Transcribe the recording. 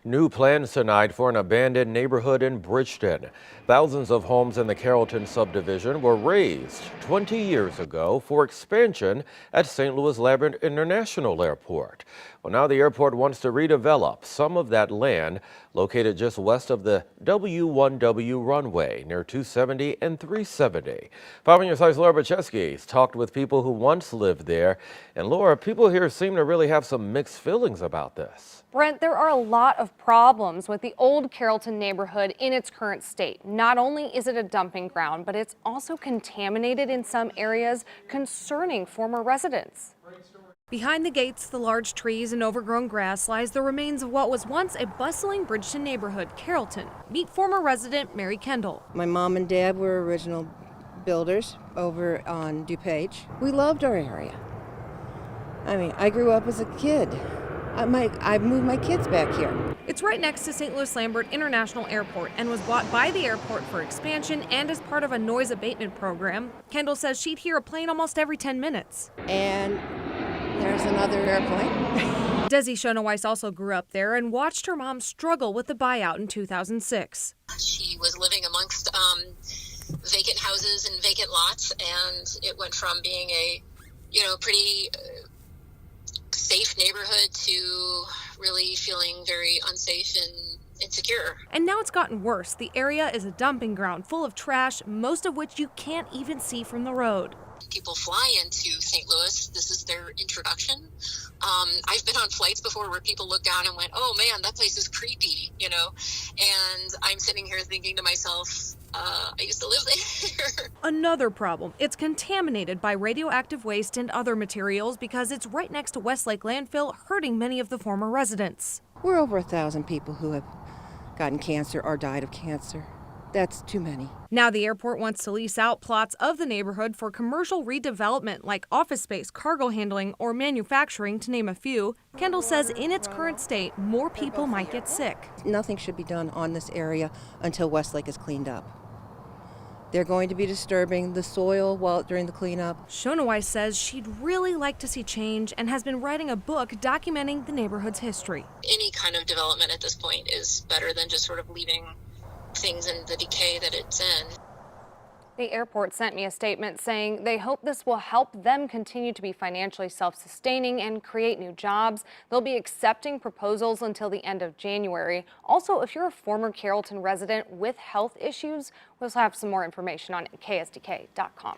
New plans tonight for an abandoned neighborhood in Bridgeton. Thousands of homes in the Carrollton subdivision were razed 20 years ago for expansion at St. Louis Lambert International Airport. Well, now the airport wants to redevelop some of that land located just west of the W1W runway near 270 and 370. 5 News' Laura Bachesky talked with people who once lived there. And Laura, people here seem to really have some mixed feelings about this. Brent, there are a lot of problems with the old Carrollton neighborhood in its current state. Not only is it a dumping ground, but it's also contaminated in some areas, concerning former residents. Behind the gates, the large trees and overgrown grass lies the remains of what was once a bustling Bridgeton neighborhood, Carrollton. Meet former resident Mary Kendall. My mom and dad were original builders over on DuPage. We loved our area. I mean, I grew up as a kid. I moved my kids back here. It's right next to St. Louis Lambert International Airport and was bought by the airport for expansion and as part of a noise abatement program. Kendall says she'd hear a plane almost every 10 minutes. And there's another airplane. Desi Shonoweiss also grew up there and watched her mom struggle with the buyout in 2006. She was living amongst vacant houses and vacant lots, and it went from being a, pretty safe neighborhood to really feeling very unsafe and insecure. And now it's gotten worse. The area is a dumping ground full of trash, most of which you can't even see from the road. People fly into St. Louis. This is their introduction. I've been on flights before where people look down and went, oh man, that place is creepy, and I'm sitting here thinking to myself, I used to live there. Another problem, it's contaminated by radioactive waste and other materials because it's right next to Westlake landfill, hurting many of the former residents. We're over 1,000 people who have gotten cancer or died of cancer. That's too many. Now the airport wants to lease out plots of the neighborhood for commercial redevelopment like office space, cargo handling, or manufacturing, to name a few. Kendall says in its current state, more people might get sick. Nothing should be done on this area until Westlake is cleaned up. They're going to be disturbing the soil during the cleanup. Shonoweiss says she'd really like to see change and has been writing a book documenting the neighborhood's history. Any kind of development at this point is better than just sort of leaving things in the decay that it's in. The airport sent me a statement saying they hope this will help them continue to be financially self-sustaining and create new jobs. They'll be accepting proposals until the end of January. Also, if you're a former Carrollton resident with health issues, we'll have some more information on KSDK.com.